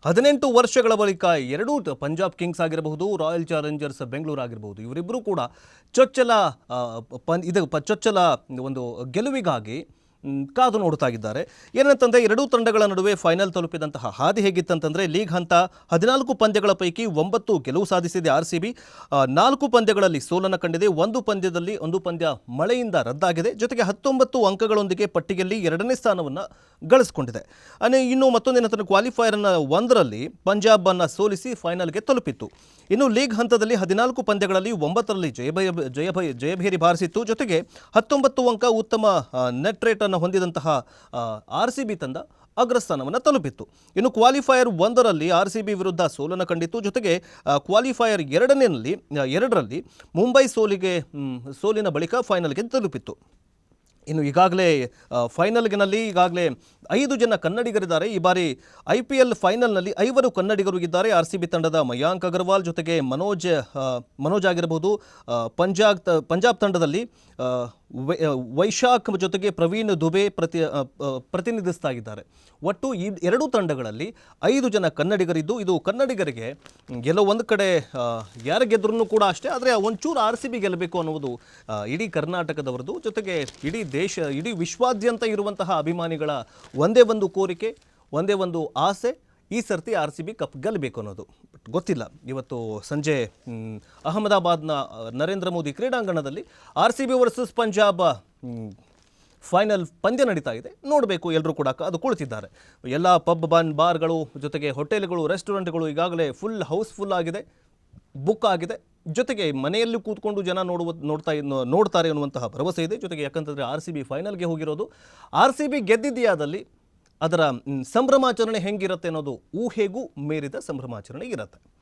18 ವರ್ಷಗಳ ಬಳಿಕ ಎರಡೂ ಪಂಜಾಬ್ ಕಿಂಗ್ಸ್ ಆಗಿರಬಹುದು, ರಾಯಲ್ ಚಾಲೆಂಜರ್ಸ್ ಬೆಂಗಳೂರು ಆಗಿರಬಹುದು, ಇವರಿಬ್ಬರು ಕೂಡ ಚೊಚ್ಚಲ ಚೊಚ್ಚಲ ಒಂದು ಗೆಲುವಿಗಾಗಿ ಕಾದು ನೋಡ್ತಾ ಇದ್ದಾರೆ. ಏನಂತಂದರೆ ಎರಡೂ ತಂಡಗಳ ನಡುವೆ ಫೈನಲ್ ತಲುಪಿದಂತಹ ಹಾದಿ ಹೇಗಿತ್ತಂತಂದರೆ, ಲೀಗ್ ಹಂತ 14 ಪಂದ್ಯಗಳ ಪೈಕಿ 9 ಗೆಲುವು ಸಾಧಿಸಿದೆ RCB. 4 ಪಂದ್ಯಗಳಲ್ಲಿ ಸೋಲನ್ನು ಕಂಡಿದೆ. ಒಂದು ಪಂದ್ಯ ಮಳೆಯಿಂದ ರದ್ದಾಗಿದೆ. ಜೊತೆಗೆ 19 ಅಂಕಗಳೊಂದಿಗೆ ಪಟ್ಟಿಯಲ್ಲಿ 2ನೇ ಸ್ಥಾನವನ್ನು ಗಳಿಸಿಕೊಂಡಿದೆ. ಇನ್ನು ಮತ್ತೊಂದೇನಂತಂದರೆ ಕ್ವಾಲಿಫೈಯರ್ನ 1ರಲ್ಲಿ ಪಂಜಾಬನ್ನು ಸೋಲಿಸಿ ಫೈನಲ್ಗೆ ತಲುಪಿತ್ತು. ಇನ್ನು ಲೀಗ್ ಹಂತದಲ್ಲಿ 14 ಪಂದ್ಯಗಳಲ್ಲಿ 9ರಲ್ಲಿ ಜಯಭೇರಿ ಬಾರಿಸಿತ್ತು. ಜೊತೆಗೆ 19 ಅಂಕ ಉತ್ತಮ ನೆಟ್ ರೇಟ್ ಅನ್ನು ಹೊಂದಿದಂತಹ RCB ತಂಡ ಅಗ್ರಸ್ಥಾನವನ್ನು ತಲುಪಿತ್ತು. ಇನ್ನು ಕ್ವಾಲಿಫೈಯರ್ 1ರಲ್ಲಿ RCB ವಿರುದ್ಧ ಸೋಲನ್ನು ಕಂಡಿತ್ತು. ಜೊತೆಗೆ ಕ್ವಾಲಿಫೈಯರ್ 2ರಲ್ಲಿ ಮುಂಬೈ ಸೋಲಿನ ಬಳಿಕ ಫೈನಲ್ಗೆ ತಲುಪಿತ್ತು. ಇನ್ನು ಈಗಾಗಲೇ ಫೈನಲ್ನಲ್ಲಿ 5 ಜನ ಕನ್ನಡಿಗರಿದ್ದಾರೆ. ಈ ಬಾರಿ IPL ಫೈನಲ್ನಲ್ಲಿ 5 ಕನ್ನಡಿಗರು ಇದ್ದಾರೆ. RCB ತಂಡದ ಮಯಾಂಕ್ ಅಗರ್ವಾಲ್, ಜೊತೆಗೆ ಮನೋಜ್ ಆಗಿರಬಹುದು. ಪಂಜಾಬ್ ತಂಡದಲ್ಲಿ ವೈಶಾಖ್ ಜೊತೆಗೆ ಪ್ರವೀಣ್ ದುಬೆ ಪ್ರತಿನಿಧಿಸ್ತಾ ಇದ್ದಾರೆ. ಒಟ್ಟು ಈ ಎರಡೂ ತಂಡಗಳಲ್ಲಿ 5 ಜನ ಕನ್ನಡಿಗರಿದ್ದು, ಇದು ಕನ್ನಡಿಗರಿಗೆ ಎಲ್ಲೋ ಒಂದು ಕಡೆ ಯಾರು ಗೆದ್ರೂ ಕೂಡ ಅಷ್ಟೇ, ಆದರೆ ಒಂಚೂರು RCB ಗೆಲ್ಲಬೇಕು ಅನ್ನುವುದು ಇಡೀ ಕರ್ನಾಟಕದವರದು, ಜೊತೆಗೆ ಇಡೀ ವಿಶ್ವಾದ್ಯಂತ ಇರುವಂತಹ ಅಭಿಮಾನಿಗಳ ಒಂದೇ ಒಂದು ಕೋರಿಕೆ, ಒಂದೇ ಒಂದು ಆಸೆ, ಈ ಸರ್ತಿ RCB ಕಪ್ ಗೆಲ್ಲಬೇಕು ಅನ್ನೋದು. ಗೊತ್ತಿಲ್ಲ, ಇವತ್ತು ಸಂಜೆ ಅಹಮದಾಬಾದ್ನ ನರೇಂದ್ರ ಮೋದಿ ಕ್ರೀಡಾಂಗಣದಲ್ಲಿ RCB ವರ್ಸಸ್ ಪಂಜಾಬ್ ಫೈನಲ್ ಪಂದ್ಯ ನಡೀತಾ ಇದೆ. ನೋಡಬೇಕು, ಎಲ್ಲರೂ ಕೂಡ ಅದು ಕುಳಿತಿದ್ದಾರೆ. ಎಲ್ಲ ಪಬ್ ಬಾರ್ಗಳು, ಜೊತೆಗೆ ಹೋಟೆಲ್ಗಳು, ರೆಸ್ಟೋರೆಂಟ್ಗಳು ಈಗಾಗಲೇ ಹೌಸ್ಫುಲ್ ಆಗಿದೆ, ಬುಕ್ ಆಗಿದೆ. ಜೊತೆಗೆ ಮನೆಯಲ್ಲಿ ಕೂತ್ಕೊಂಡು ಜನ ನೋಡ್ತಾರೆ ಅನ್ನುವಂತಹ ಭರವಸೆ ಇದೆ. ಜೊತೆಗೆ ಯಾಕಂತಂದರೆ RCB ಫೈನಲ್ಗೆ ಹೋಗಿರೋದು. RCB ಗೆದ್ದಿದೆಯಾದಲ್ಲಿ ಅದರ ಸಂಭ್ರಮಾಚರಣೆ ಹೆಂಗಿರುತ್ತೆ ಅನ್ನೋದು ಊಹೆಗೂ ಮೀರಿದ ಸಂಭ್ರಮಾಚರಣೆ ಇರುತ್ತೆ.